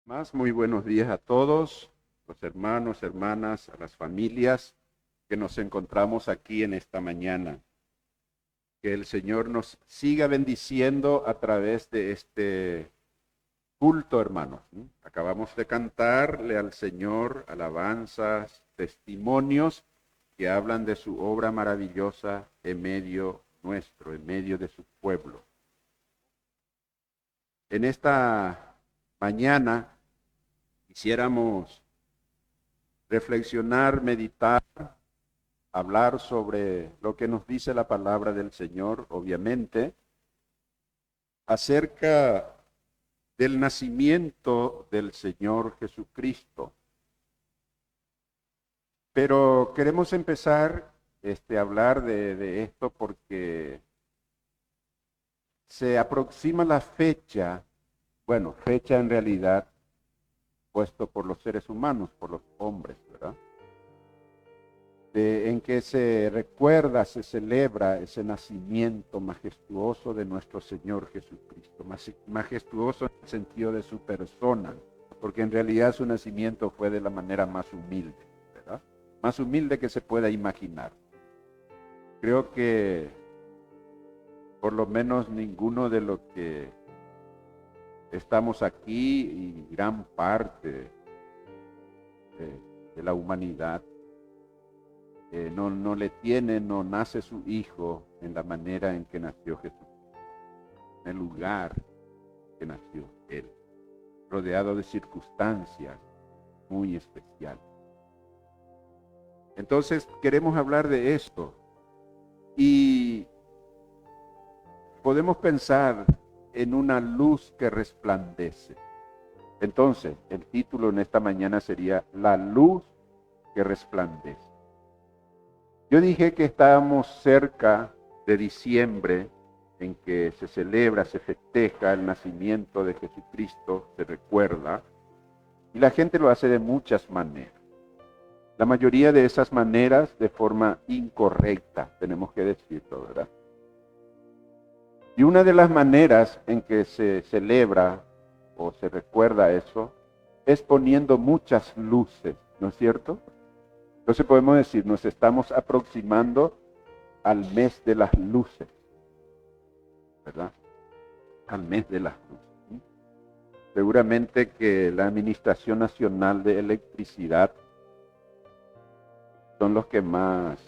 Más muy buenos días a todos, los hermanos, hermanas, a las familias que nos encontramos aquí en esta mañana. Que el Señor nos siga bendiciendo a través de este culto, hermanos. Acabamos de cantarle al Señor alabanzas, testimonios que hablan de su obra maravillosa en medio nuestro, en medio de su pueblo. En esta mañana quisiéramos reflexionar, meditar, hablar sobre lo que nos dice la palabra del Señor, obviamente, acerca del nacimiento del Señor Jesucristo. Pero queremos empezar a hablar de esto porque se aproxima la fecha, bueno, fecha en realidad puesto por los seres humanos, por los hombres, ¿verdad? En que se recuerda, se celebra ese nacimiento majestuoso de nuestro Señor Jesucristo, majestuoso en el sentido de su persona, porque en realidad su nacimiento fue de la manera más humilde, ¿verdad? Más humilde que se pueda imaginar. Creo que por lo menos ninguno de los que estamos aquí y gran parte de la humanidad no nace su hijo en la manera en que nació Jesús, en el lugar que nació él, rodeado de circunstancias muy especiales. Entonces queremos hablar de esto y podemos pensar en una luz que resplandece. Entonces, el título en esta mañana sería La luz que resplandece. Yo dije que estábamos cerca de diciembre, en que se celebra, se festeja el nacimiento de Jesucristo, se recuerda, y la gente lo hace de muchas maneras. La mayoría de esas maneras de forma incorrecta, tenemos que decirlo, ¿verdad? Y una de las maneras en que se celebra o se recuerda eso es poniendo muchas luces, ¿no es cierto? Entonces podemos decir, nos estamos aproximando al mes de las luces, ¿verdad? Al mes de las luces. Seguramente que la Administración Nacional de Electricidad son los que más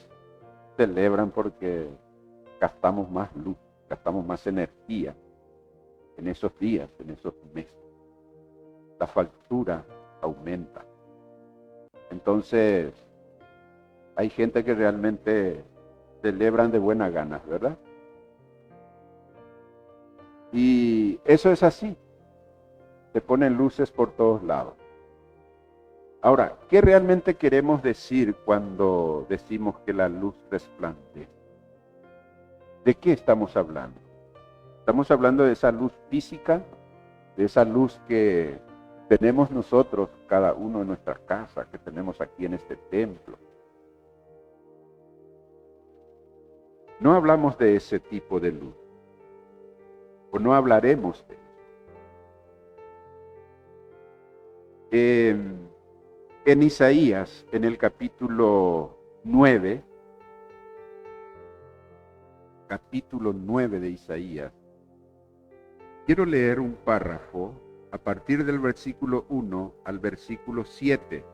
celebran porque gastamos más luz, gastamos más energía en esos días, en esos meses. La factura aumenta. Entonces, hay gente que realmente celebran de buena gana, ¿verdad? Y eso es así. Se ponen luces por todos lados. Ahora, ¿qué realmente queremos decir cuando decimos que la luz resplandece? ¿De qué estamos hablando? ¿Estamos hablando de esa luz física? ¿De esa luz que tenemos nosotros, cada uno en nuestra casa, que tenemos aquí en este templo? No hablamos de ese tipo de luz, o no hablaremos de eso. En Isaías, en el capítulo 9 de Isaías, quiero leer un párrafo a partir del versículo 1 al versículo 7.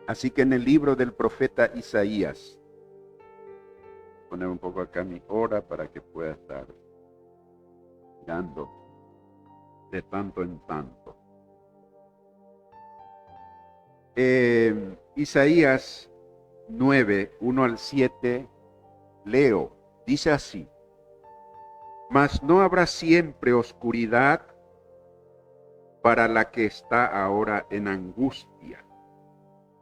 Así que en el libro del profeta Isaías, poner un poco acá mi hora para que pueda estar mirando de tanto en tanto. Isaías 9, 1 al 7, leo, dice así: Mas no habrá siempre oscuridad para la que está ahora en angustia,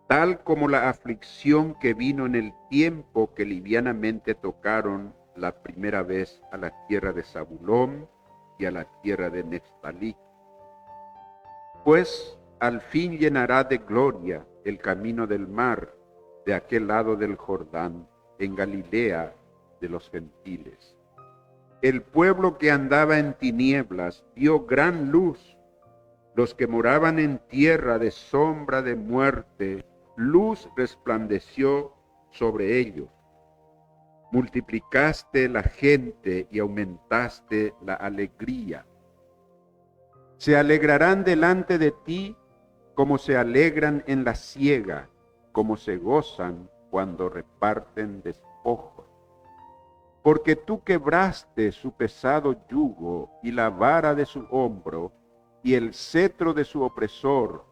tal como la aflicción que vino en el tiempo que livianamente tocaron la primera vez a la tierra de Zabulón y a la tierra de Neftalí. Pues al fin llenará de gloria el camino del mar de aquel lado del Jordán, en Galilea de los gentiles. El pueblo que andaba en tinieblas vio gran luz. Los que moraban en tierra de sombra de muerte, luz resplandeció sobre ellos. Multiplicaste la gente y aumentaste la alegría. Se alegrarán delante de ti como se alegran en la siega, como se gozan cuando reparten despojos. Porque tú quebraste su pesado yugo y la vara de su hombro y el cetro de su opresor,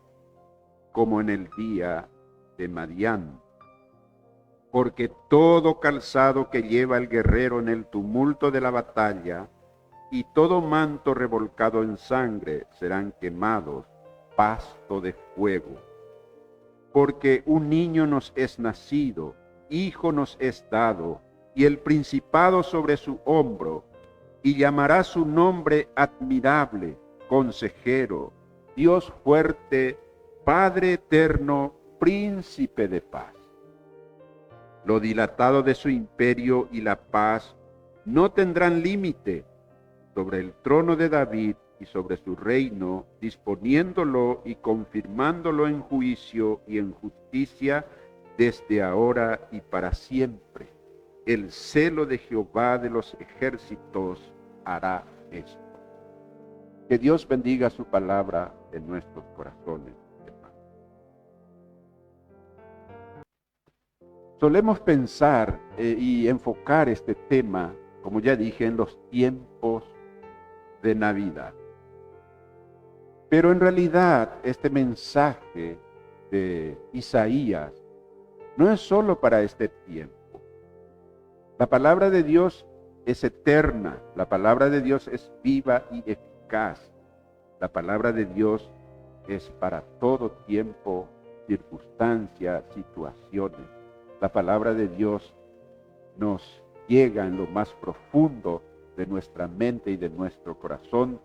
como en el día de Madián. Porque todo calzado que lleva el guerrero en el tumulto de la batalla y todo manto revolcado en sangre serán quemados, pasto de fuego. Porque un niño nos es nacido, hijo nos es dado, y el principado sobre su hombro, y llamará su nombre admirable, consejero, Dios fuerte, Padre eterno, príncipe de paz. Lo dilatado de su imperio y la paz no tendrán límite sobre el trono de David y sobre su reino, disponiéndolo y confirmándolo en juicio y en justicia desde ahora y para siempre. El celo de Jehová de los ejércitos hará esto. Que Dios bendiga su palabra en nuestros corazones, hermanos. Solemos pensar y enfocar este tema, como ya dije, en los tiempos de Navidad. Pero en realidad este mensaje de Isaías no es solo para este tiempo. La palabra de Dios es eterna, la palabra de Dios es viva y eficaz. La palabra de Dios es para todo tiempo, circunstancias, situaciones. La palabra de Dios nos llega en lo más profundo de nuestra mente y de nuestro corazón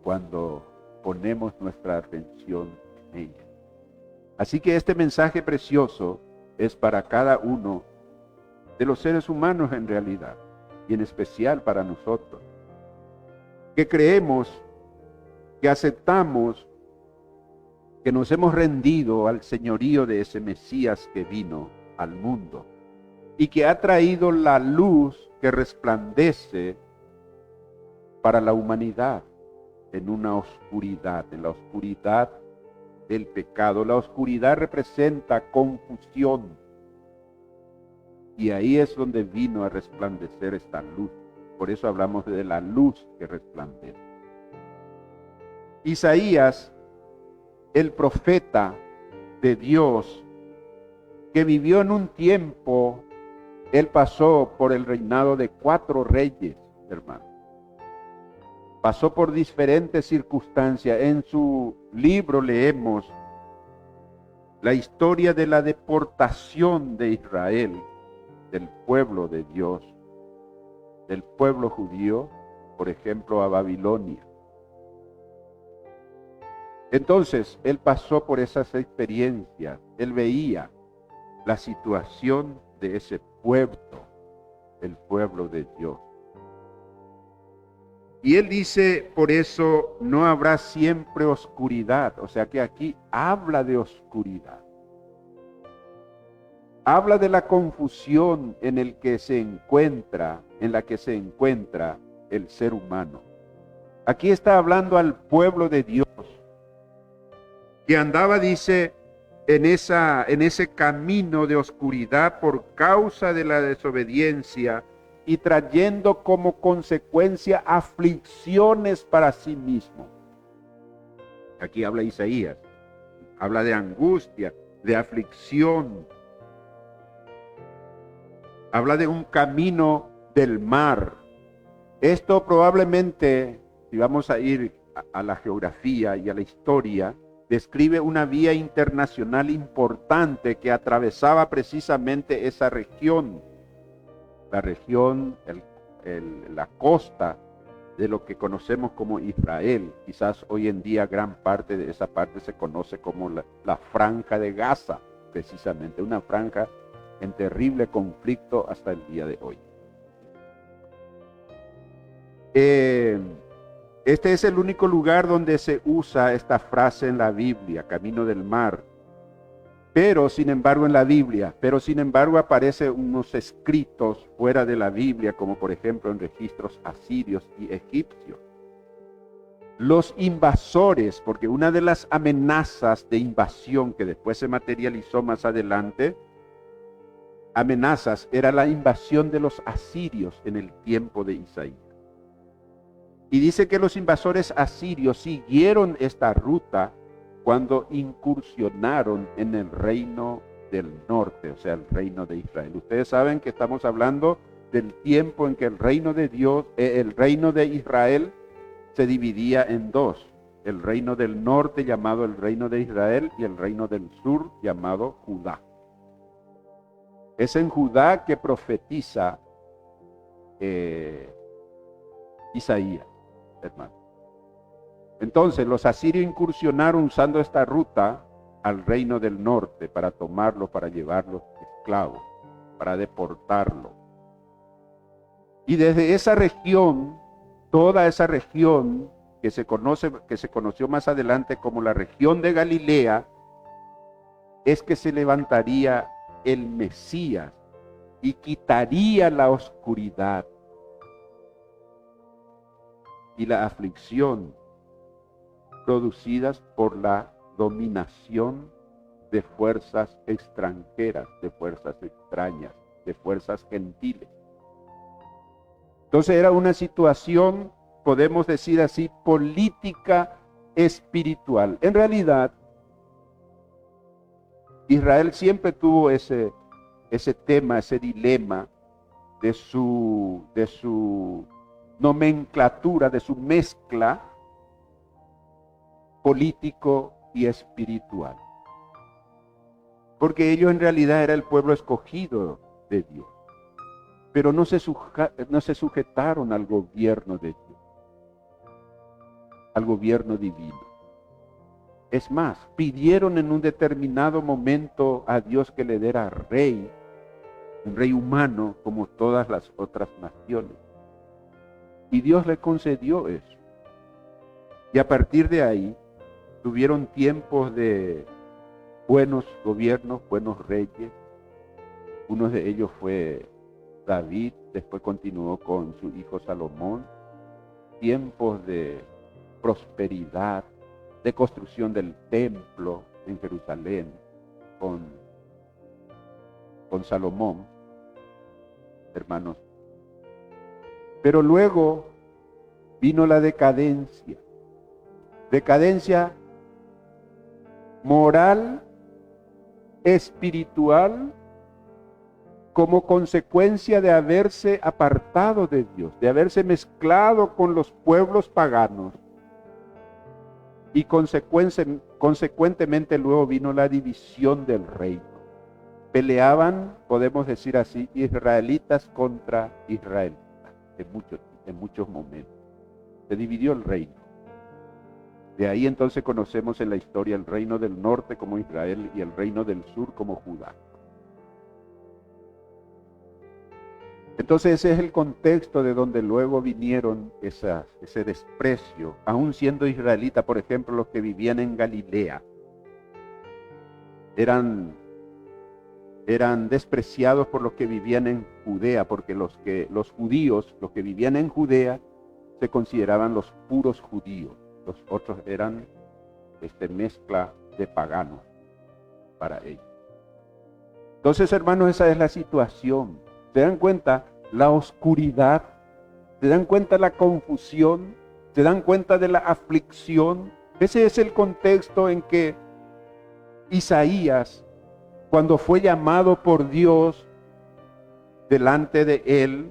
cuando ponemos nuestra atención en ella. Así que este mensaje precioso es para cada uno de los seres humanos en realidad, y en especial para nosotros, que creemos, que aceptamos, que nos hemos rendido al señorío de ese Mesías que vino al mundo y que ha traído la luz que resplandece para la humanidad en una oscuridad, en la oscuridad del pecado. La oscuridad representa confusión. Y ahí es donde vino a resplandecer esta luz. Por eso hablamos de la luz que resplandece. Isaías, el profeta de Dios, que vivió en un tiempo, él pasó por el reinado de 4 reyes, hermano. Pasó por diferentes circunstancias. En su libro leemos la historia de la deportación de Israel, del pueblo de Dios, del pueblo judío, por ejemplo, a Babilonia. Entonces, él pasó por esas experiencias, él veía la situación de ese pueblo, el pueblo de Dios. Y él dice, por eso no habrá siempre oscuridad, o sea que aquí habla de oscuridad. Habla de la confusión en la que se encuentra el ser humano. Aquí está hablando al pueblo de Dios, que andaba, dice, en ese camino de oscuridad por causa de la desobediencia y trayendo como consecuencia aflicciones para sí mismo. Aquí habla Isaías, habla de angustia, de aflicción. Habla de un camino del mar. Esto probablemente, si vamos a ir a la geografía y a la historia, describe una vía internacional importante que atravesaba precisamente esa región. La región, la costa de lo que conocemos como Israel. Quizás hoy en día gran parte de esa parte se conoce como la franja de Gaza, precisamente, una franja en terrible conflicto hasta el día de hoy. Este es el único lugar donde se usa esta frase en la Biblia, camino del mar. Pero sin embargo aparecen unos escritos fuera de la Biblia, como por ejemplo en registros asirios y egipcios. Los invasores, porque una de las amenazas de invasión que después se materializó más adelante, era la invasión de los asirios en el tiempo de Isaías. Y dice que los invasores asirios siguieron esta ruta cuando incursionaron en el reino del norte, o sea, el reino de Israel. Ustedes saben que estamos hablando del tiempo en que el reino de Dios, el reino de Israel se dividía en dos: el reino del norte llamado el reino de Israel y el reino del sur llamado Judá. Es en Judá que profetiza Isaías, hermano. Entonces los asirios incursionaron usando esta ruta al reino del norte para tomarlo, para llevarlos esclavos, para deportarlo. Y desde esa región, toda esa región que se conoció más adelante como la región de Galilea, es que se levantaría el Mesías y quitaría la oscuridad y la aflicción producidas por la dominación de fuerzas extranjeras, de fuerzas extrañas, de fuerzas gentiles. Entonces era una situación, podemos decir así, política espiritual. En realidad, Israel siempre tuvo ese tema, ese dilema de su nomenclatura, de su mezcla político y espiritual. Porque ellos en realidad era el pueblo escogido de Dios, pero no se sujetaron al gobierno de Dios, al gobierno divino. Es más, pidieron en un determinado momento a Dios que le diera rey, un rey humano como todas las otras naciones. Y Dios le concedió eso. Y a partir de ahí, tuvieron tiempos de buenos gobiernos, buenos reyes. Uno de ellos fue David, después continuó con su hijo Salomón. Tiempos de prosperidad, de construcción del templo en Jerusalén con Salomón, hermanos. Pero luego vino la decadencia moral, espiritual, como consecuencia de haberse apartado de Dios, de haberse mezclado con los pueblos paganos. Y consecuentemente luego vino la división del reino. Peleaban, podemos decir así, israelitas contra israelitas en muchos momentos. Se dividió el reino. De ahí entonces conocemos en la historia el reino del norte como Israel y el reino del sur como Judá. Entonces ese es el contexto de donde luego vinieron ese desprecio, aún siendo israelitas. Por ejemplo, los que vivían en Galilea eran despreciados por los que vivían en Judea, porque los judíos, los que vivían en Judea, se consideraban los puros judíos. Los otros eran mezcla de paganos para ellos. Entonces, hermanos, esa es la situación. ¿Se dan cuenta la oscuridad? ¿Se dan cuenta la confusión? ¿Se dan cuenta de la aflicción? Ese es el contexto en que Isaías, cuando fue llamado por Dios delante de él,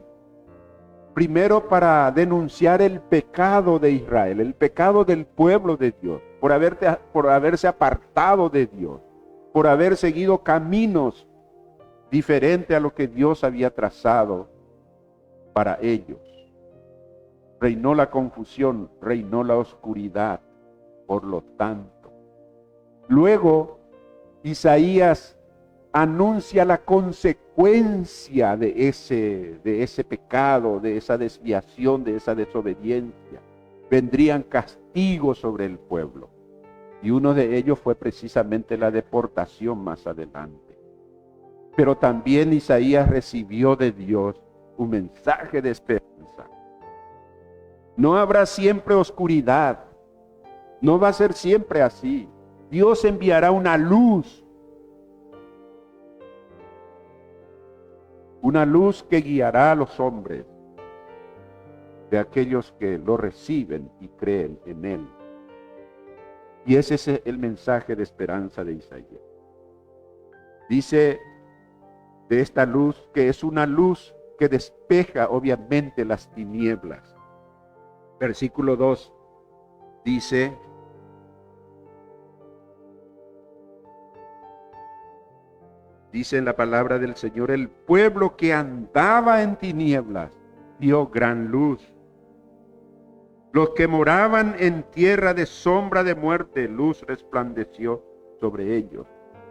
primero para denunciar el pecado de Israel, el pecado del pueblo de Dios, por haberse apartado de Dios, por haber seguido caminos diferentes a lo que Dios había trazado para ellos. Reinó la confusión, reinó la oscuridad, por lo tanto. Luego, Isaías anuncia la consecuencia de ese pecado, de esa desviación, de esa desobediencia. Vendrían castigos sobre el pueblo. Y uno de ellos fue precisamente la deportación más adelante. Pero también Isaías recibió de Dios un mensaje de esperanza. No habrá siempre oscuridad. No va a ser siempre así. Dios enviará una luz. Una luz que guiará a los hombres, de aquellos que lo reciben y creen en Él. Y ese es el mensaje de esperanza de Isaías. Dice de esta luz que es una luz que despeja obviamente las tinieblas. Versículo 2 dice: dice en la palabra del Señor, el pueblo que andaba en tinieblas vio gran luz. Los que moraban en tierra de sombra de muerte, luz resplandeció sobre ellos.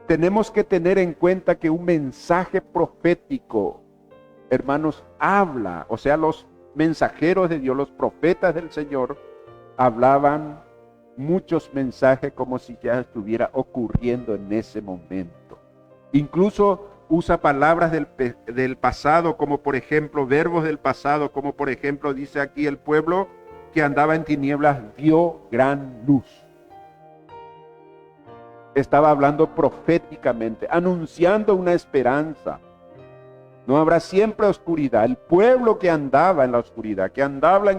Tenemos que tener en cuenta que un mensaje profético, hermanos, habla, o sea, los mensajeros de Dios, los profetas del Señor, hablaban muchos mensajes como si ya estuviera ocurriendo en ese momento. Incluso usa palabras del pasado, como por ejemplo, verbos del pasado, como por ejemplo, dice aquí, el pueblo que andaba en tinieblas vio gran luz. Estaba hablando proféticamente, anunciando una esperanza. No habrá siempre oscuridad. El pueblo que andaba en la oscuridad, que andaba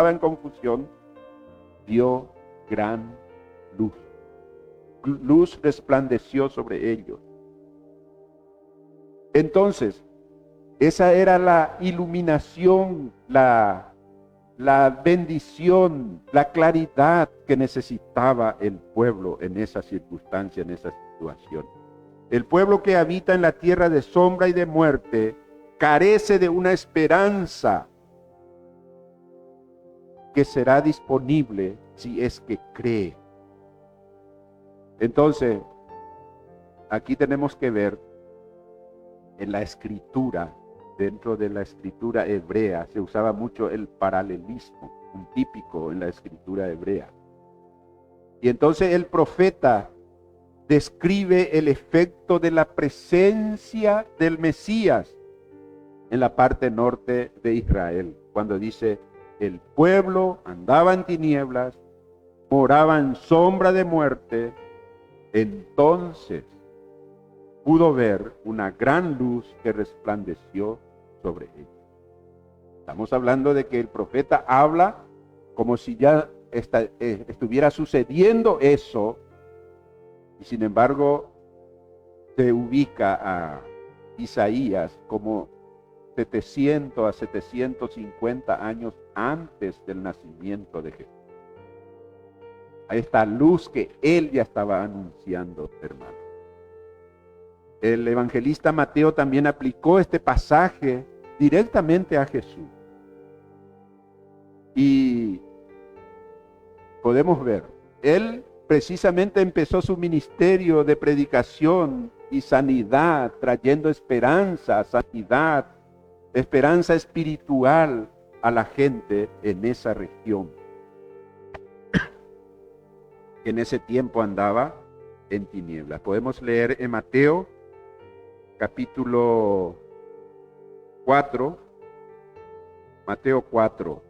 en confusión, vio gran luz. Luz resplandeció sobre ellos. Entonces, esa era la iluminación, la bendición, la claridad que necesitaba el pueblo en esa circunstancia, en esa situación. El pueblo que habita en la tierra de sombra y de muerte carece de una esperanza que será disponible si es que cree. Entonces, aquí tenemos que ver en la escritura, dentro de la escritura hebrea, se usaba mucho el paralelismo, un típico en la escritura hebrea. Y entonces el profeta describe el efecto de la presencia del Mesías en la parte norte de Israel, cuando dice, el pueblo andaba en tinieblas, moraba en sombra de muerte, entonces pudo ver una gran luz que resplandeció sobre ellos. Estamos hablando de que el profeta habla como si ya estuviera sucediendo eso, y sin embargo se ubica a Isaías como 700 a 750 años antes del nacimiento de Jesús. A esta luz que él ya estaba anunciando, hermano. El evangelista Mateo también aplicó este pasaje directamente a Jesús. Y podemos ver, él precisamente empezó su ministerio de predicación y sanidad, trayendo esperanza, sanidad, esperanza espiritual a la gente en esa región, que en ese tiempo andaba en tinieblas. Podemos leer en Mateo capítulo 4, Mateo 4,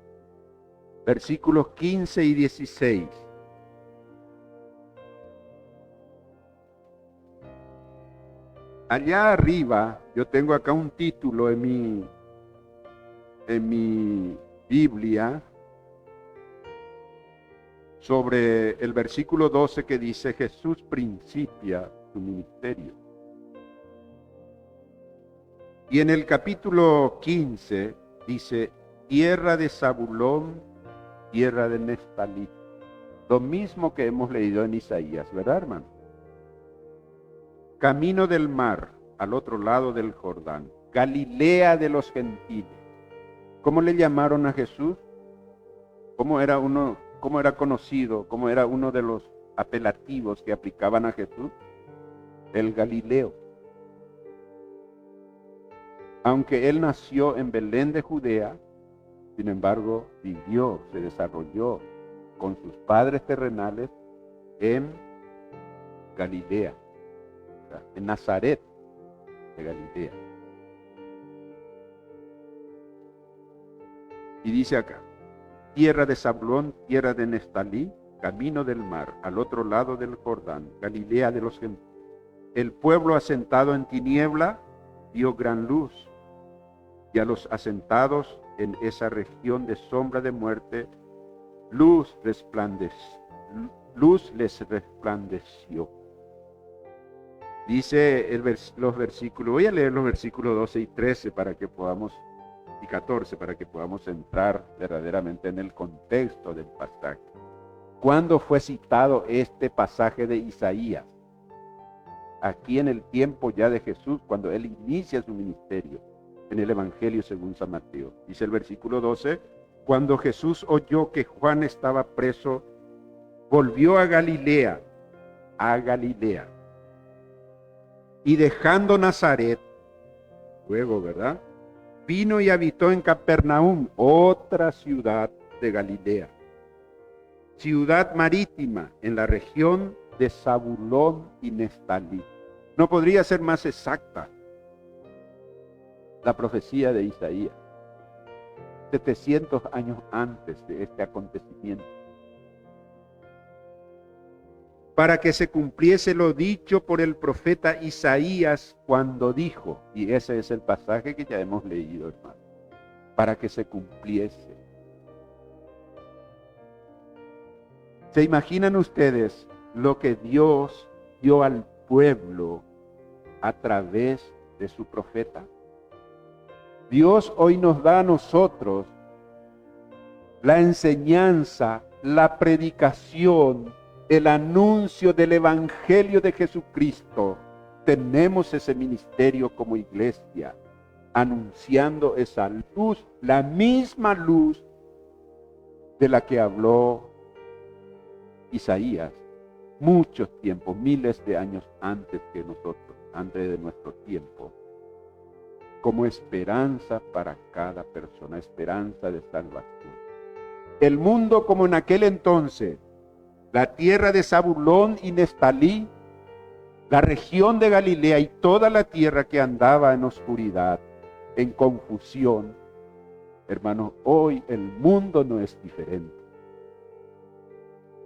versículos 15 y 16. Allá arriba, yo tengo acá un título en mi Biblia sobre el versículo 12 que dice, Jesús principia su ministerio. Y en el capítulo 15 dice, tierra de Zabulón, tierra de Neftalí. Lo mismo que hemos leído en Isaías, ¿verdad, hermano? Camino del mar, al otro lado del Jordán, Galilea de los gentiles. ¿Cómo le llamaron a Jesús? ¿Cómo era conocido? ¿Cómo era uno de los apelativos que aplicaban a Jesús? El Galileo. Aunque él nació en Belén de Judea, sin embargo, vivió, se desarrolló con sus padres terrenales en Galilea, o sea, en Nazaret de Galilea. Y dice acá, tierra de Zabulón, tierra de Neftalí, camino del mar, al otro lado del Jordán, Galilea de los gentiles. El pueblo asentado en tiniebla vio gran luz, y a los asentados en esa región de sombra de muerte, luz les resplandeció. Dice los versículos, voy a leer los versículos 12 y 13 para que podamos, y 14, para que podamos entrar verdaderamente en el contexto del pasaje. ¿Cuándo fue citado este pasaje de Isaías? Aquí en el tiempo ya de Jesús, cuando él inicia su ministerio, en el Evangelio según San Mateo. Dice el versículo 12, cuando Jesús oyó que Juan estaba preso, volvió a Galilea, y dejando Nazaret, luego, ¿verdad? Vino y habitó en Capernaum, otra ciudad de Galilea, ciudad marítima en la región de Zabulón y Neftalí. No podría ser más exacta la profecía de Isaías, 700 años antes de este acontecimiento, para que se cumpliese lo dicho por el profeta Isaías cuando dijo, y ese es el pasaje que ya hemos leído, hermano, para que se cumpliese. ¿Se imaginan ustedes lo que Dios dio al pueblo a través de su profeta? Dios hoy nos da a nosotros la enseñanza, la predicación, el anuncio del Evangelio de Jesucristo. Tenemos ese ministerio como iglesia, anunciando esa luz, la misma luz de la que habló Isaías, muchos tiempos, miles de años antes que nosotros, antes de nuestro tiempo, como esperanza para cada persona, esperanza de salvación. El mundo como en aquel entonces, la tierra de Zabulón y Neftalí, la región de Galilea y toda la tierra que andaba en oscuridad, en confusión. Hermanos, hoy el mundo no es diferente.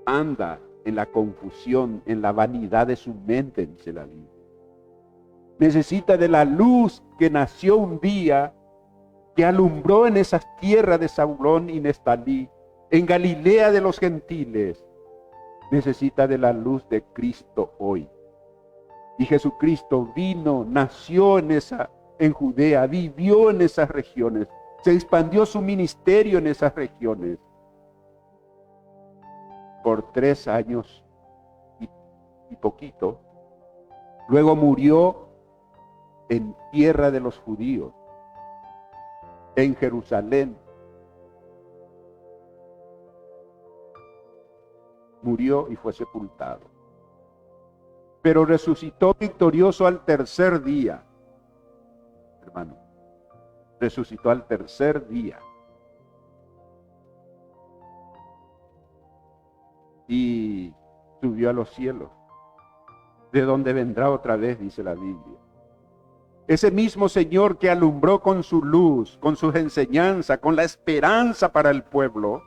Anda en la confusión, en la vanidad de su mente, dice la Biblia. Necesita de la luz que nació un día, que alumbró en esas tierras de Zabulón y Neftalí, en Galilea de los gentiles. Necesita de la luz de Cristo hoy. Y Jesucristo vino, nació en Judea, vivió en esas regiones, se expandió su ministerio en esas regiones por 3 años y poquito. Luego murió en tierra de los judíos, en Jerusalén. Murió y fue sepultado. Pero resucitó victorioso al tercer día. Hermano, resucitó al tercer día. Y subió a los cielos, de donde vendrá otra vez, dice la Biblia. Ese mismo Señor que alumbró con su luz, con sus enseñanzas, con la esperanza para el pueblo,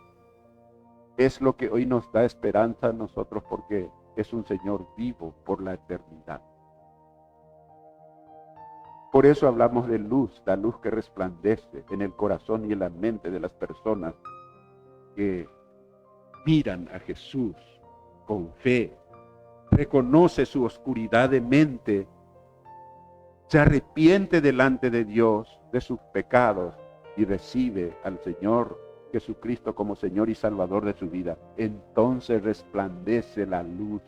es lo que hoy nos da esperanza a nosotros, porque es un Señor vivo por la eternidad. Por eso hablamos de luz, la luz que resplandece en el corazón y en la mente de las personas que miran a Jesús con fe, reconoce su oscuridad de mente, se arrepiente delante de Dios de sus pecados y recibe al Señor Jesucristo como Señor y Salvador de su vida. Entonces resplandece la luz,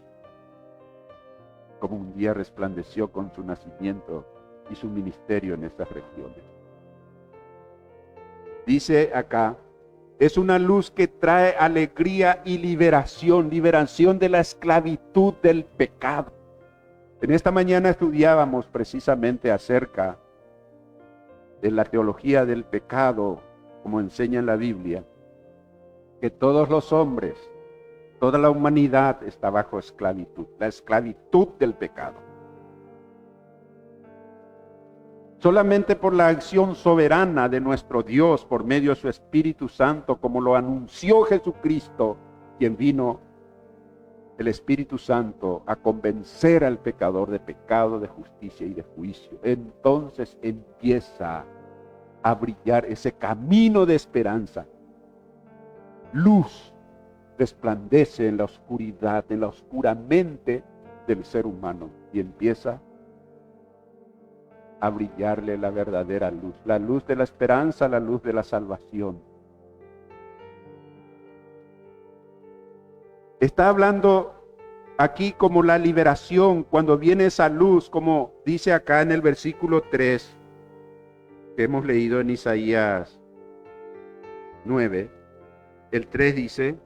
como un día resplandeció con su nacimiento y su ministerio en estas regiones. Dice acá, es una luz que trae alegría y liberación de la esclavitud del pecado. En esta mañana estudiábamos precisamente acerca de la teología del pecado, como enseña en la Biblia, que todos los hombres, toda la humanidad está bajo esclavitud, la esclavitud del pecado. Solamente por la acción soberana de nuestro Dios, por medio de su Espíritu Santo, como lo anunció Jesucristo, quien vino, el Espíritu Santo, a convencer al pecador de pecado, de justicia y de juicio. Entonces empieza a brillar ese camino de esperanza. Luz resplandece en la oscuridad, en la oscura mente del ser humano, y empieza a brillarle la verdadera luz, la luz de la esperanza, la luz de la salvación. Está hablando aquí como la liberación, cuando viene esa luz, como dice acá en el versículo 3, que hemos leído en Isaías 9, el 3 dice: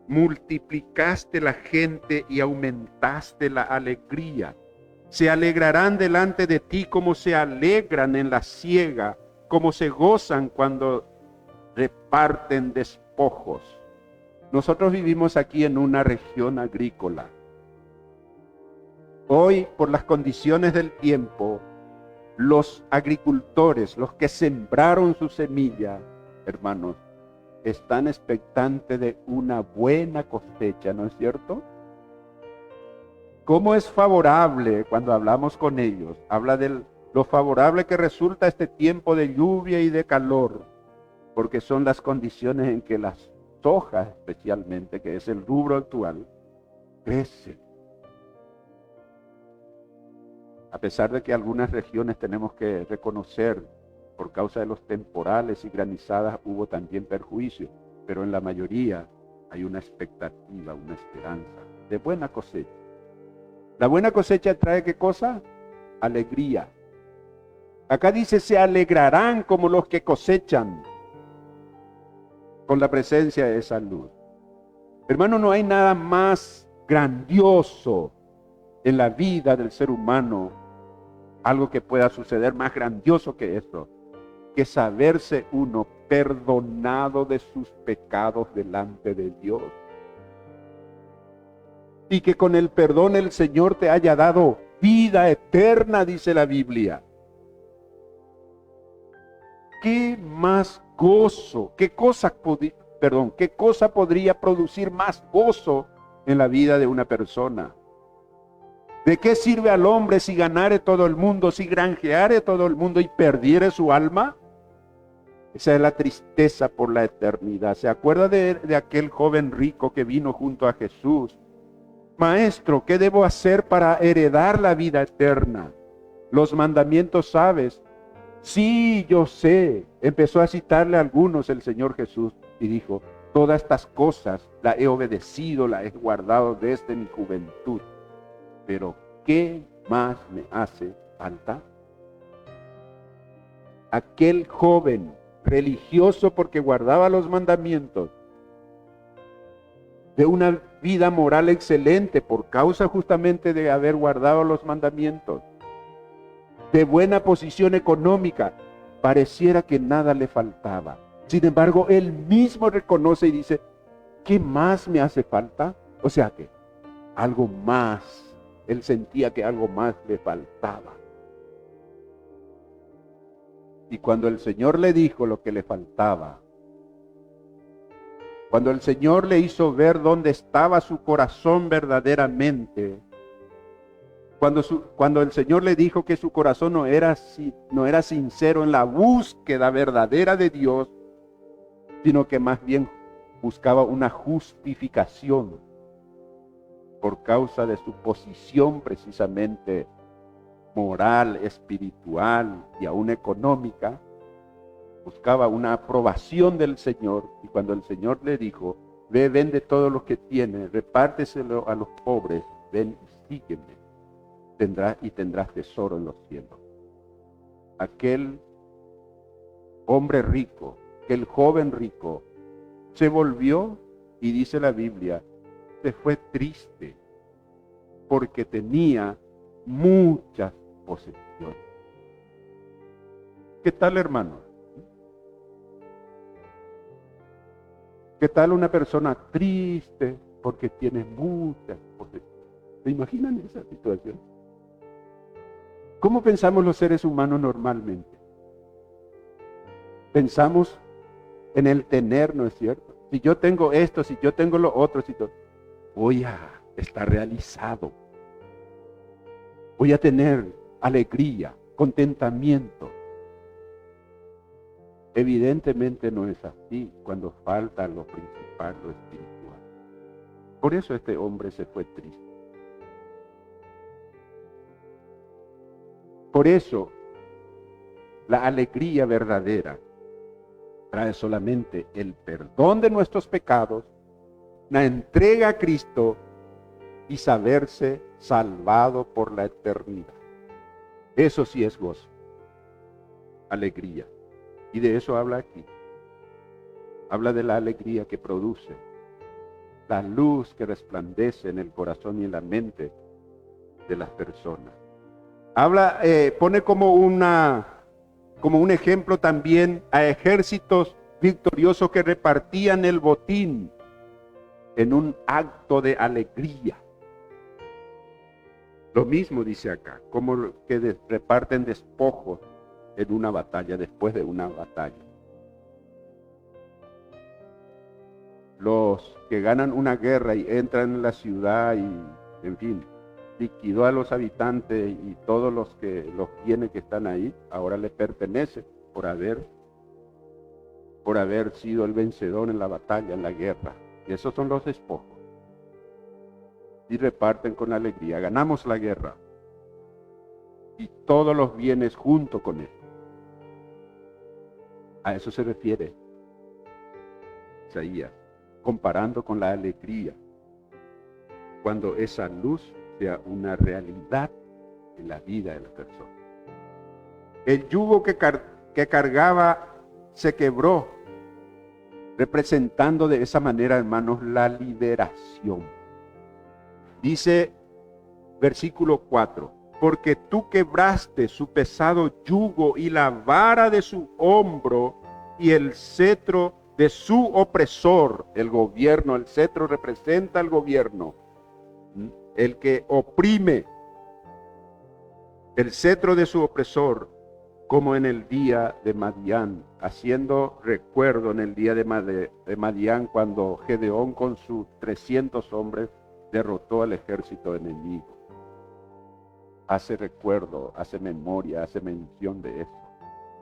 multiplicaste la gente y aumentaste la alegría. Se alegrarán delante de ti como se alegran en la siega, como se gozan cuando reparten despojos. Nosotros vivimos aquí en una región agrícola. Hoy, por las condiciones del tiempo, los agricultores, los que sembraron su semilla, hermanos, están expectantes de una buena cosecha, ¿no es cierto? ¿Cómo es favorable cuando hablamos con ellos? Habla de lo favorable que resulta este tiempo de lluvia y de calor, porque son las condiciones en que las sojas, especialmente, que es el rubro actual, crecen. A pesar de que algunas regiones tenemos que reconocer, por causa de los temporales y granizadas hubo también perjuicio, pero en la mayoría hay una expectativa, una esperanza de buena cosecha. La buena cosecha trae ¿qué cosa? Alegría. Acá dice: se alegrarán como los que cosechan con la presencia de esa luz. Hermano, no hay nada más grandioso en la vida del ser humano, algo que pueda suceder más grandioso que esto, que saberse uno perdonado de sus pecados delante de Dios. Y que con el perdón el Señor te haya dado vida eterna, dice la Biblia. ¿Qué más gozo? ¿Qué cosa podría producir más gozo en la vida de una persona? ¿De qué sirve al hombre si ganare todo el mundo, si granjeare todo el mundo y perdiere su alma? Esa es la tristeza por la eternidad. ¿Se acuerda de aquel joven rico que vino junto a Jesús? Maestro, ¿qué debo hacer para heredar la vida eterna? Los mandamientos sabes. Sí, yo sé. Empezó a citarle a algunos el Señor Jesús y dijo: todas estas cosas las he obedecido, las he guardado desde mi juventud. Pero ¿qué más me hace falta? Aquel joven religioso, porque guardaba los mandamientos, de una vida moral excelente por causa justamente de haber guardado los mandamientos, de buena posición económica, pareciera que nada le faltaba. Sin embargo, él mismo reconoce y dice: ¿qué más me hace falta? O sea que algo más. Él sentía que algo más le faltaba. Y cuando el Señor le dijo lo que le faltaba, cuando el Señor le hizo ver dónde estaba su corazón verdaderamente, cuando el Señor le dijo que su corazón no era sincero en la búsqueda verdadera de Dios, sino que más bien buscaba una justificación por causa de su posición precisamente moral, espiritual y aún económica, buscaba una aprobación del Señor. Y cuando el Señor le dijo: ve, vende todo lo que tienes, repárteselo a los pobres, ven y sígueme, tendrás tesoro en los cielos. Aquel hombre rico, aquel joven rico, se volvió, y dice la Biblia, se fue triste porque tenía muchas posesiones. ¿Qué tal, hermano? ¿Qué tal una persona triste porque tiene muchas posesiones? ¿Se imaginan esa situación? ¿Cómo pensamos los seres humanos normalmente? Pensamos en el tener, ¿no es cierto? Si yo tengo esto, si yo tengo lo otro, voy a estar realizado. Voy a tener alegría, contentamiento. Evidentemente no es así cuando falta lo principal, lo espiritual. Por eso este hombre se fue triste. Por eso la alegría verdadera trae solamente el perdón de nuestros pecados, la entrega a Cristo y saberse salvado por la eternidad. Eso sí es gozo, alegría. Y de eso habla aquí. Habla de la alegría que produce, la luz que resplandece en el corazón y en la mente de las personas. Habla, pone como un ejemplo también a ejércitos victoriosos que repartían el botín en un acto de alegría. Lo mismo dice acá, como que reparten despojos en una batalla, después de una batalla. Los que ganan una guerra y entran en la ciudad y, en fin, liquidó a los habitantes y todos los bienes que están ahí, ahora les pertenece por haber sido el vencedor en la batalla, en la guerra. Y esos son los despojos. Y reparten con alegría. Ganamos la guerra. Y todos los bienes junto con él. A eso se refiere Isaías, comparando con la alegría. Cuando esa luz sea una realidad en la vida de la persona. El yugo que cargaba se quebró, representando de esa manera, hermanos, la liberación. Dice versículo 4, porque tú quebraste su pesado yugo y la vara de su hombro y el cetro de su opresor, el gobierno. El cetro representa al gobierno, el que oprime, el cetro de su opresor, como en el día de Madián, haciendo recuerdo en el día de Madián, cuando Gedeón con sus 300 hombres derrotó al ejército enemigo. Hace recuerdo, hace memoria, hace mención de eso.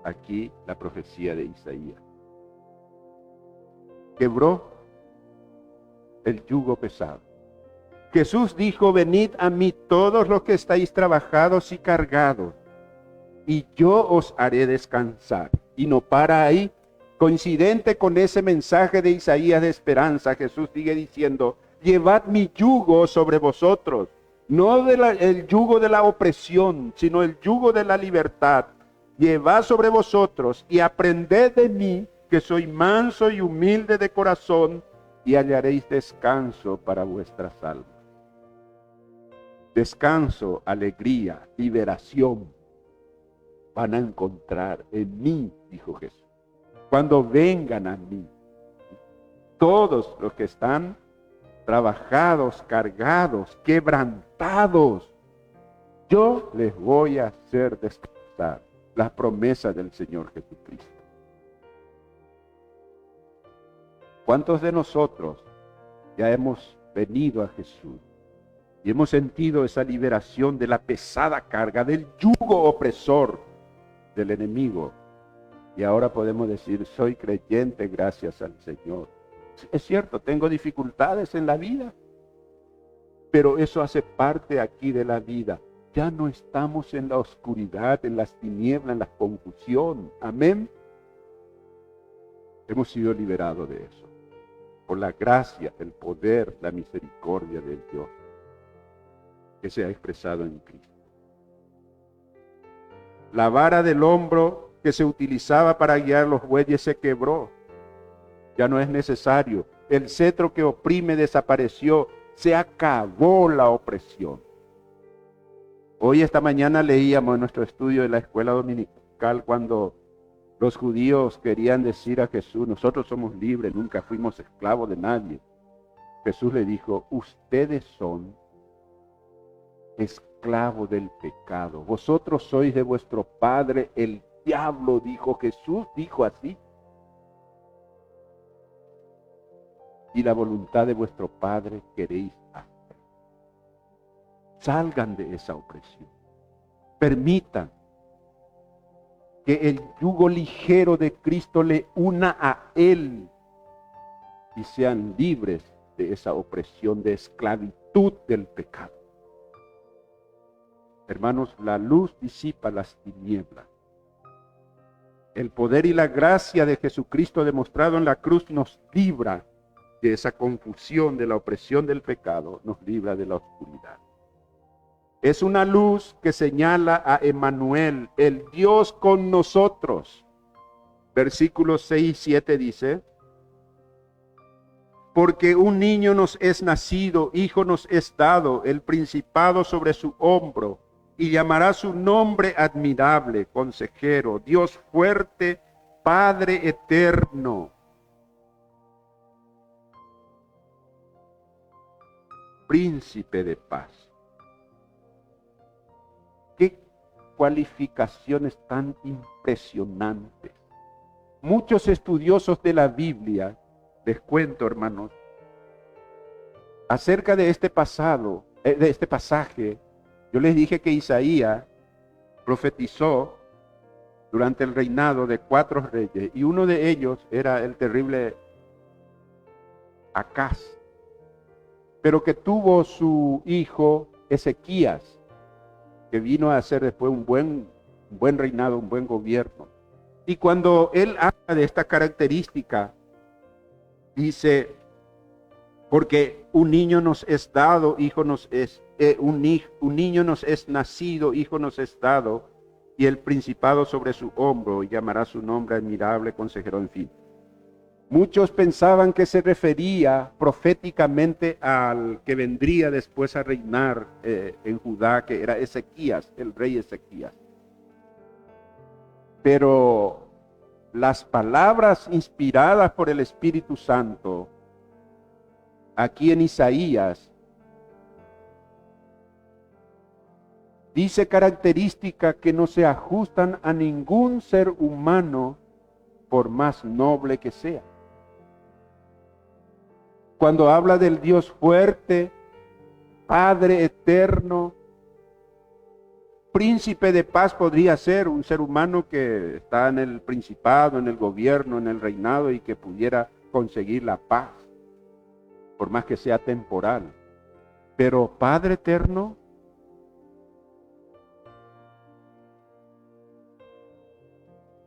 Aquí la profecía de Isaías. Quebró el yugo pesado. Jesús dijo, venid a mí todos los que estáis trabajados y cargados, y yo os haré descansar. Y no para ahí. Coincidente con ese mensaje de Isaías de esperanza, Jesús sigue diciendo, llevad mi yugo sobre vosotros, no el yugo de la opresión, sino el yugo de la libertad. Llevad sobre vosotros y aprended de mí, que soy manso y humilde de corazón, y hallaréis descanso para vuestras almas. Descanso, alegría, liberación van a encontrar en mí, dijo Jesús. Cuando vengan a mí, todos los que están trabajados, cargados, quebrantados, yo les voy a hacer descansar. Las promesas del Señor Jesucristo. ¿Cuántos de nosotros ya hemos venido a Jesús y hemos sentido esa liberación de la pesada carga, del yugo opresor del enemigo? Y ahora podemos decir, soy creyente gracias al Señor. Es cierto, tengo dificultades en la vida, pero eso hace parte aquí de la vida. Ya no estamos en la oscuridad, en las tinieblas, en la confusión. Amén. Hemos sido liberados de eso. Por la gracia, el poder, la misericordia de Dios que se ha expresado en Cristo. La vara del hombro que se utilizaba para guiar los bueyes se quebró. Ya no es necesario. El cetro que oprime desapareció. Se acabó la opresión. Hoy, esta mañana, leíamos en nuestro estudio de la escuela dominical cuando Los judíos querían decir a Jesús, nosotros somos libres, nunca fuimos esclavos de nadie. Jesús le dijo, ustedes son esclavos del pecado. Vosotros sois de vuestro padre el diablo, dijo Jesús, dijo así. Y la voluntad de vuestro padre queréis hacer. Salgan de esa opresión. Permitan que el yugo ligero de Cristo le una a Él y sean libres de esa opresión de esclavitud del pecado. Hermanos, la luz disipa las tinieblas. El poder y la gracia de Jesucristo demostrado en la cruz nos libra de esa confusión, de la opresión del pecado, nos libra de la oscuridad. Es una luz que señala a Emmanuel, el Dios con nosotros. Versículos 6 y 7 dice, porque un niño nos es nacido, hijo nos es dado, el principado sobre su hombro, y llamará su nombre admirable, consejero, Dios fuerte, Padre eterno. Príncipe de paz. Qué cualificaciones tan impresionantes. Muchos estudiosos de la Biblia, les cuento, hermanos, acerca de este pasaje, yo les dije que Isaías profetizó durante el reinado de 4 reyes, y uno de ellos era el terrible Acaz, pero que tuvo su hijo Ezequías, que vino a hacer después un buen reinado, un buen gobierno. Y cuando él habla de esta característica, dice, porque un niño nos es dado, hijo nos es, un niño nos es nacido, hijo nos es dado, y el principado sobre su hombro, y llamará su nombre admirable, consejero, en fin. Muchos pensaban que se refería proféticamente al que vendría después a reinar en Judá, que era Ezequías, el rey Ezequías. Pero las palabras inspiradas por el Espíritu Santo, aquí en Isaías, dice características que no se ajustan a ningún ser humano, por más noble que sea. Cuando habla del Dios fuerte, Padre eterno, príncipe de paz, podría ser un ser humano que está en el principado, en el gobierno, en el reinado, y que pudiera conseguir la paz, por más que sea temporal. Pero Padre eterno,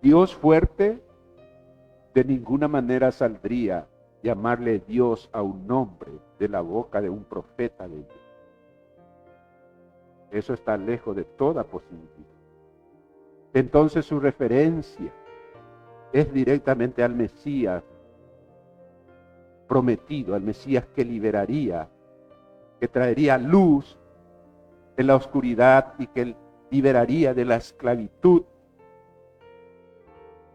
Dios fuerte, de ninguna manera saldría llamarle Dios a un hombre de la boca de un profeta de Dios. Eso está lejos de toda posibilidad. Entonces su referencia es directamente al Mesías prometido, al Mesías que liberaría, que traería luz en la oscuridad y que liberaría de la esclavitud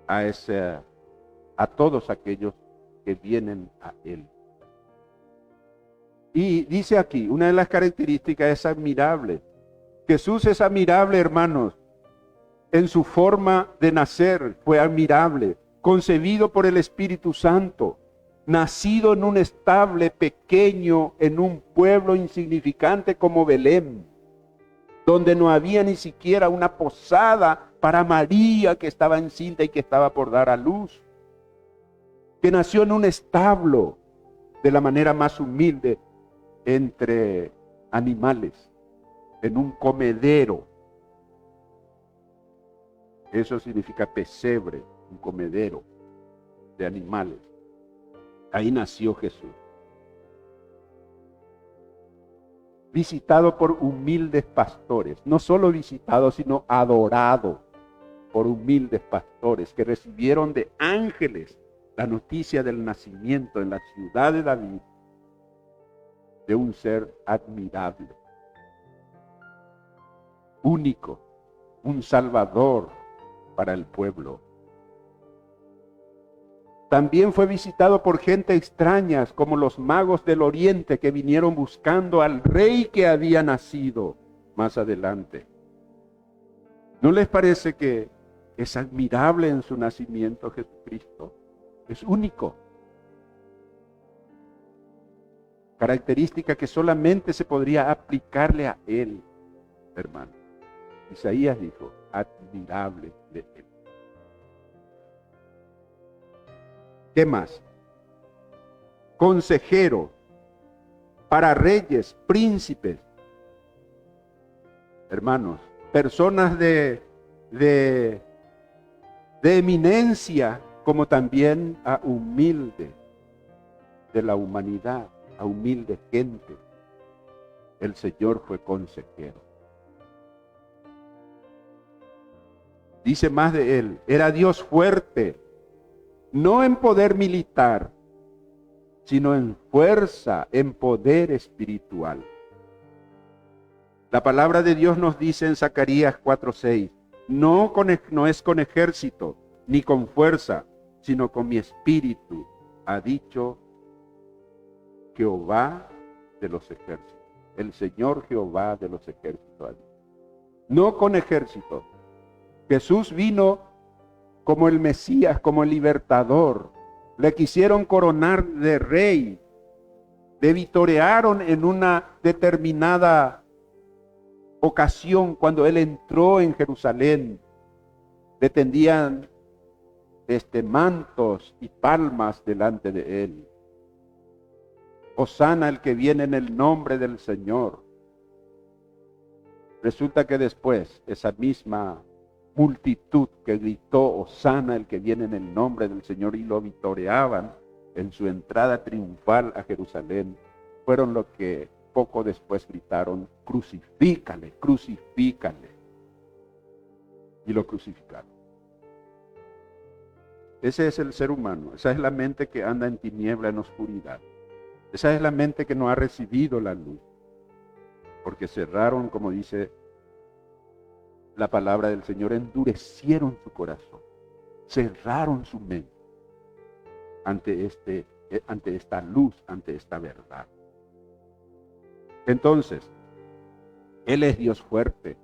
a todos aquellos que vienen a Él. Y dice aquí, una de las características es admirable. Jesús es admirable, hermanos. En su forma de nacer fue admirable, concebido por el Espíritu Santo, nacido en un estable pequeño, en un pueblo insignificante como Belén, donde no había ni siquiera una posada para María, que estaba encinta y que estaba por dar a luz, que nació en un establo de la manera más humilde entre animales, en un comedero. Eso significa pesebre, un comedero de animales. Ahí nació Jesús. Visitado por humildes pastores, no solo visitado, sino adorado por humildes pastores que recibieron de ángeles la noticia del nacimiento en la ciudad de David de un ser admirable, único, un salvador para el pueblo. También fue visitado por gente extraña, como los magos del oriente que vinieron buscando al rey que había nacido más adelante. ¿No les parece que es admirable en su nacimiento Jesucristo? Es único. Característica que solamente se podría aplicarle a él, hermano. Isaías dijo, admirable de él. ¿Qué más? Consejero para reyes, príncipes. Hermanos, personas de eminencia, como también a humilde de la humanidad, a humilde gente. El Señor fue consejero. Dice más de él, era Dios fuerte, no en poder militar, sino en fuerza, en poder espiritual. La palabra de Dios nos dice en Zacarías 4:6, no es con ejército, ni con fuerza, sino con mi espíritu, ha dicho Jehová de los ejércitos. El Señor Jehová de los ejércitos ha dicho. No con ejército. Jesús vino como el Mesías, como el libertador. Le quisieron coronar de rey. Le vitorearon en una determinada ocasión cuando él entró en Jerusalén. Le tendían mantos y palmas delante de él. Hosana el que viene en el nombre del Señor. Resulta que después esa misma multitud que gritó Hosana el que viene en el nombre del Señor y lo vitoreaban en su entrada triunfal a Jerusalén, fueron los que poco después gritaron, crucifícale, crucifícale. Y lo crucificaron. Ese es el ser humano, esa es la mente que anda en tiniebla, en oscuridad. Esa es la mente que no ha recibido la luz. Porque cerraron, como dice la palabra del Señor, endurecieron su corazón. Cerraron su mente ante esta luz, ante esta verdad. Entonces, Él es Dios fuerte.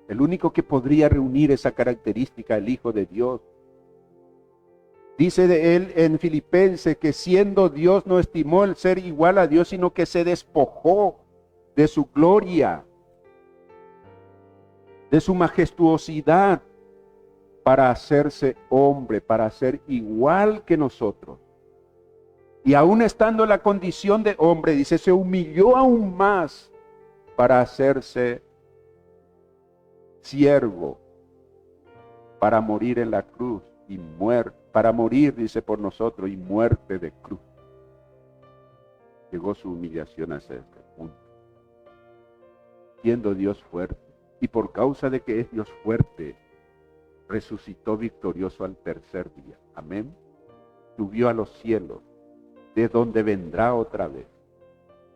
El único que podría reunir esa característica, el Hijo de Dios. Dice de Él en Filipenses que siendo Dios no estimó el ser igual a Dios, sino que se despojó de su gloria, de su majestuosidad, para hacerse hombre, para ser igual que nosotros. Y aún estando en la condición de hombre, dice, se humilló aún más para hacerse siervo, para morir en la cruz y para morir, dice, por nosotros y muerte de cruz. Llegó su humillación hasta este punto. Siendo Dios fuerte, y por causa de que es Dios fuerte, resucitó victorioso al tercer día. Amén. Subió a los cielos, de donde vendrá otra vez.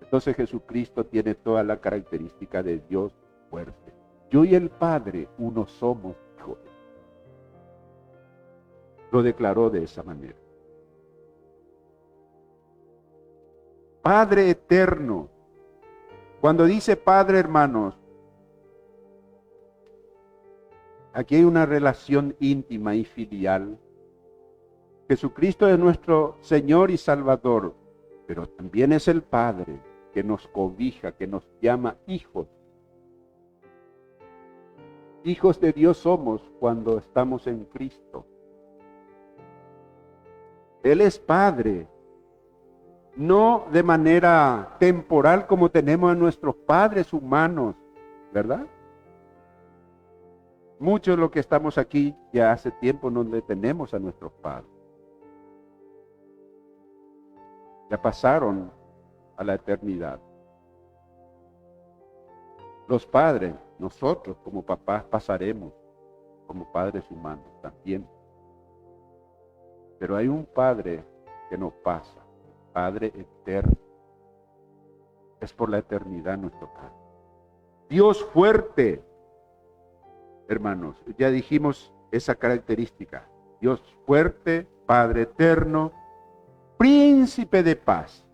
Entonces Jesucristo tiene toda la característica de Dios fuerte. Yo y el Padre uno somos, hijo de Dios. Lo declaró de esa manera. Padre eterno. Cuando dice Padre, hermanos, aquí hay una relación íntima y filial. Jesucristo es nuestro Señor y Salvador, pero también es el Padre que nos cobija, que nos llama hijos. Hijos de Dios somos cuando estamos en Cristo. Él es Padre, no de manera temporal como tenemos a nuestros padres humanos, ¿verdad? Muchos de los que estamos aquí ya hace tiempo no le tenemos a nuestros padres. Ya pasaron a la eternidad. Los padres, nosotros como papás pasaremos como padres humanos también. Pero hay un Padre que no pasa, Padre eterno. Es por la eternidad nuestro Padre. Dios fuerte. Hermanos, ya dijimos esa característica. Dios fuerte, Padre eterno, príncipe de paz,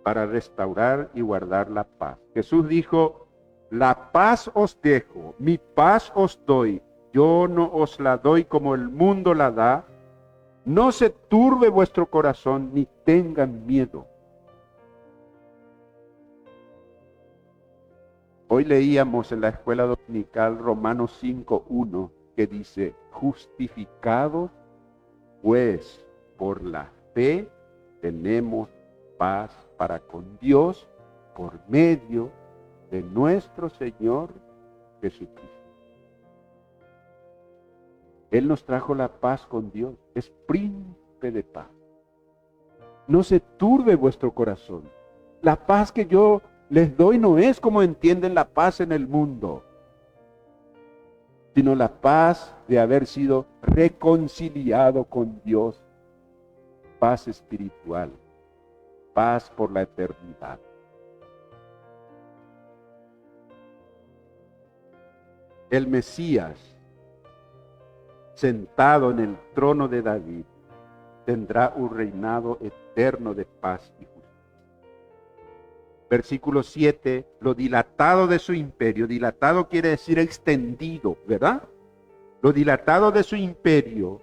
para restaurar y guardar la paz. Jesús dijo, la paz os dejo, mi paz os doy, yo no os la doy como el mundo la da. No se turbe vuestro corazón ni tengan miedo. Hoy leíamos en la escuela dominical Romanos 5:1 que dice, justificados pues por la fe tenemos paz para con Dios por medio de nuestro Señor Jesucristo. Él nos trajo la paz con Dios, es príncipe de paz. No se turbe vuestro corazón. La paz que yo les doy no es como entienden la paz en el mundo, sino la paz de haber sido reconciliado con Dios, paz espiritual, paz por la eternidad. El Mesías, sentado en el trono de David, tendrá un reinado eterno de paz y justicia. Versículo 7, lo dilatado de su imperio, dilatado quiere decir extendido, ¿verdad? Lo dilatado de su imperio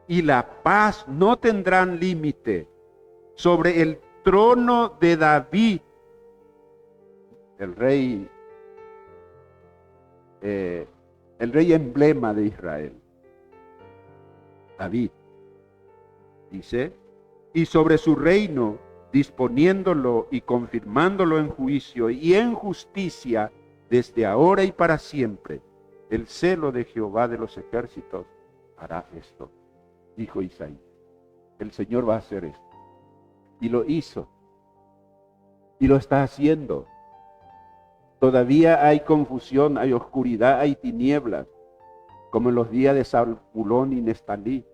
y la paz no tendrán límite sobre el trono de David, el rey emblema de Israel. David dice, y sobre su reino, disponiéndolo y confirmándolo en juicio y en justicia desde ahora y para siempre. El celo de Jehová de los ejércitos hará esto, dijo Isaías. El Señor va a hacer esto. Y lo hizo. Y lo está haciendo. Todavía hay confusión, hay oscuridad, hay tinieblas, como en los días de Zabulón y Neftalí.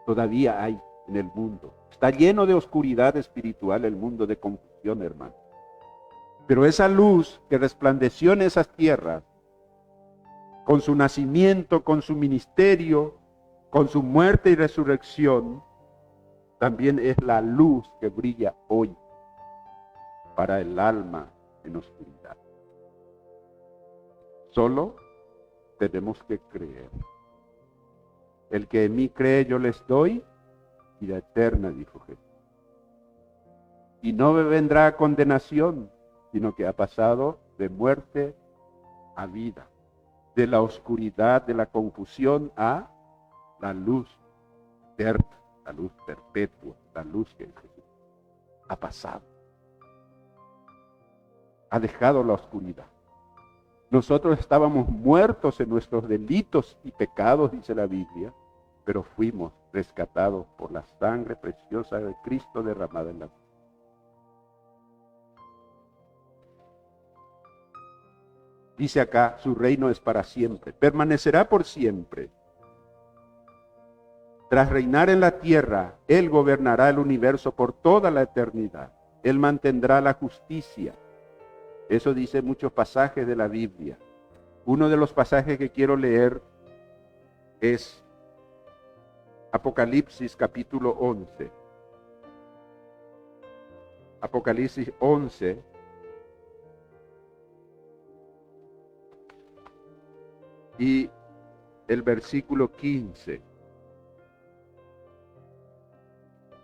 Todavía hay en el mundo. Está lleno de oscuridad espiritual el mundo, de confusión, hermano. Pero esa luz que resplandeció en esas tierras, con su nacimiento, con su ministerio, con su muerte y resurrección, también es la luz que brilla hoy para el alma en oscuridad. Solo tenemos que creer. El que en mí cree, yo les doy vida eterna, dijo Jesús. Y no me vendrá condenación, sino que ha pasado de muerte a vida, de la oscuridad, de la confusión a la luz eterna, la luz perpetua, la luz que Jesús ha pasado. Ha dejado la oscuridad. Nosotros estábamos muertos en nuestros delitos y pecados, dice la Biblia, pero fuimos rescatados por la sangre preciosa de Cristo derramada en la cruz. Dice acá, su reino es para siempre, permanecerá por siempre. Tras reinar en la tierra, Él gobernará el universo por toda la eternidad. Él mantendrá la justicia. Eso dice muchos pasajes de la Biblia. Uno de los pasajes que quiero leer es Apocalipsis capítulo 11. Apocalipsis 11. Y el versículo 15.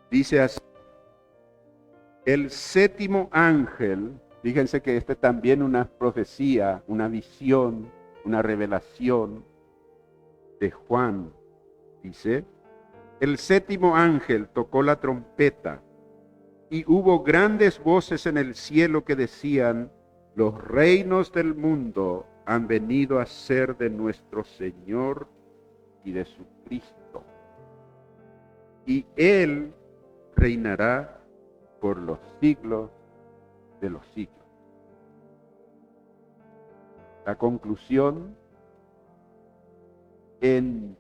Dice así: el séptimo ángel, fíjense que este también una profecía, una visión, una revelación de Juan, dice, el séptimo ángel tocó la trompeta y hubo grandes voces en el cielo que decían, los reinos del mundo han venido a ser de nuestro Señor y de su Cristo, y Él reinará por los siglos de los siglos. La conclusión en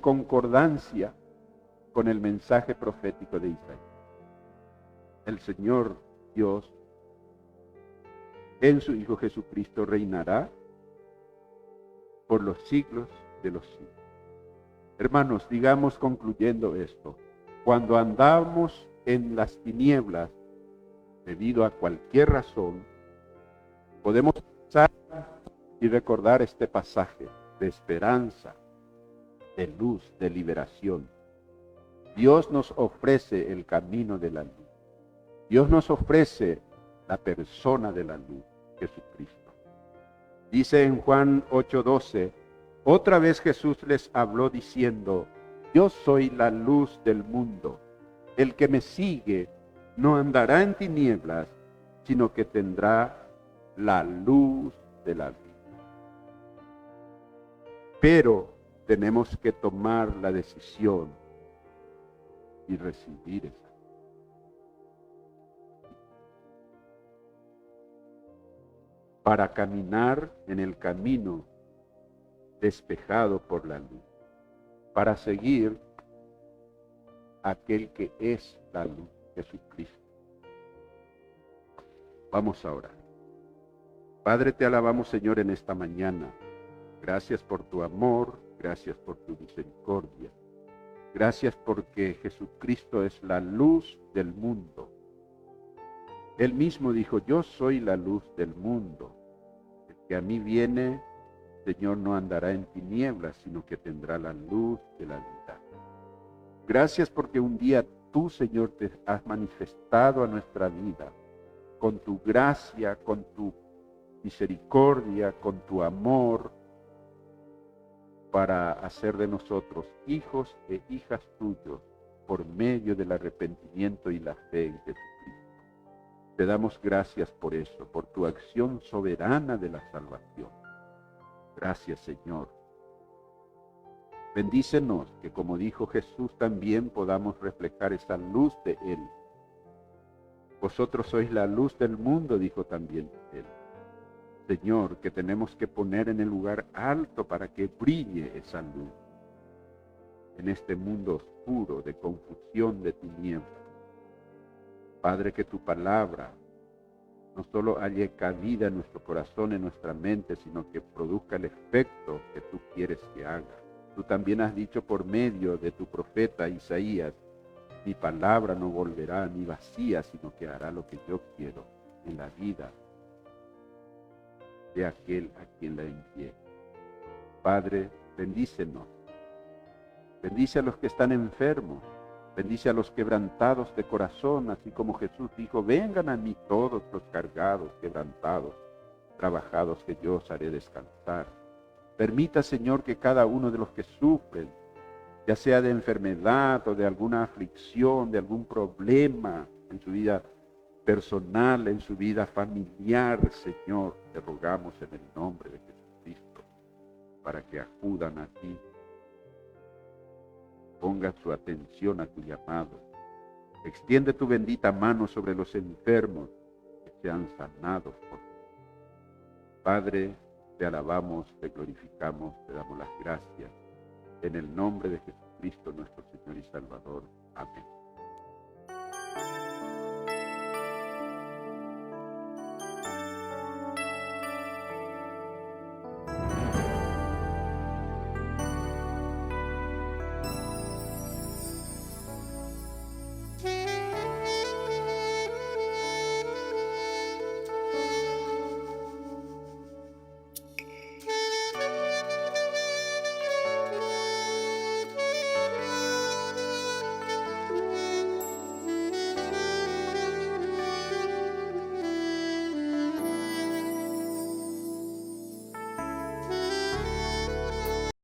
concordancia con el mensaje profético de Isaías. El Señor Dios en su Hijo Jesucristo reinará por los siglos de los siglos. Hermanos, digamos concluyendo esto, cuando andamos en las tinieblas, debido a cualquier razón, podemos pensar y recordar este pasaje de esperanza, de luz, de liberación. Dios nos ofrece el camino de la luz. Dios nos ofrece la persona de la luz, Jesucristo. Dice en Juan 8:12, otra vez Jesús les habló diciendo, yo soy la luz del mundo. El que me sigue no andará en tinieblas, sino que tendrá la luz de la vida. Pero tenemos que tomar la decisión y recibir esa. Para caminar en el camino despejado por la luz, para seguir aquel que es la luz, Jesucristo. Vamos a orar. Padre, te alabamos, Señor, en esta mañana. Gracias por tu amor, gracias por tu misericordia. Gracias porque Jesucristo es la luz del mundo. Él mismo dijo, yo soy la luz del mundo. El que a mí viene, Señor, no andará en tinieblas, sino que tendrá la luz de la vida. Gracias porque un día tú, Señor, te has manifestado a nuestra vida con tu gracia, con tu misericordia, con tu amor, para hacer de nosotros hijos e hijas tuyos por medio del arrepentimiento y la fe en Jesucristo. Te damos gracias por eso, por tu acción soberana de la salvación. Gracias, Señor. Bendícenos que, como dijo Jesús, también podamos reflejar esa luz de Él. Vosotros sois la luz del mundo, dijo también Él. Señor, que tenemos que poner en el lugar alto para que brille esa luz en este mundo oscuro de confusión, de tinieblas. Padre, que tu palabra no solo halle cabida en nuestro corazón, en nuestra mente, sino que produzca el efecto que tú quieres que haga. Tú también has dicho por medio de tu profeta Isaías, mi palabra no volverá ni vacía, sino que hará lo que yo quiero en la vida de aquel a quien la envié. Padre, bendícenos. Bendice a los que están enfermos. Bendice a los quebrantados de corazón, así como Jesús dijo, vengan a mí todos los cargados, quebrantados, trabajados, que yo os haré descansar. Permita, Señor, que cada uno de los que sufren, ya sea de enfermedad o de alguna aflicción, de algún problema en su vida personal, en su vida familiar, Señor, te rogamos en el nombre de Jesucristo, para que acudan a ti, pongan su atención a tu llamado, extiende tu bendita mano sobre los enfermos, que sean sanados por ti. Padre, te alabamos, te glorificamos, te damos las gracias, en el nombre de Jesucristo nuestro Señor y Salvador. Amén.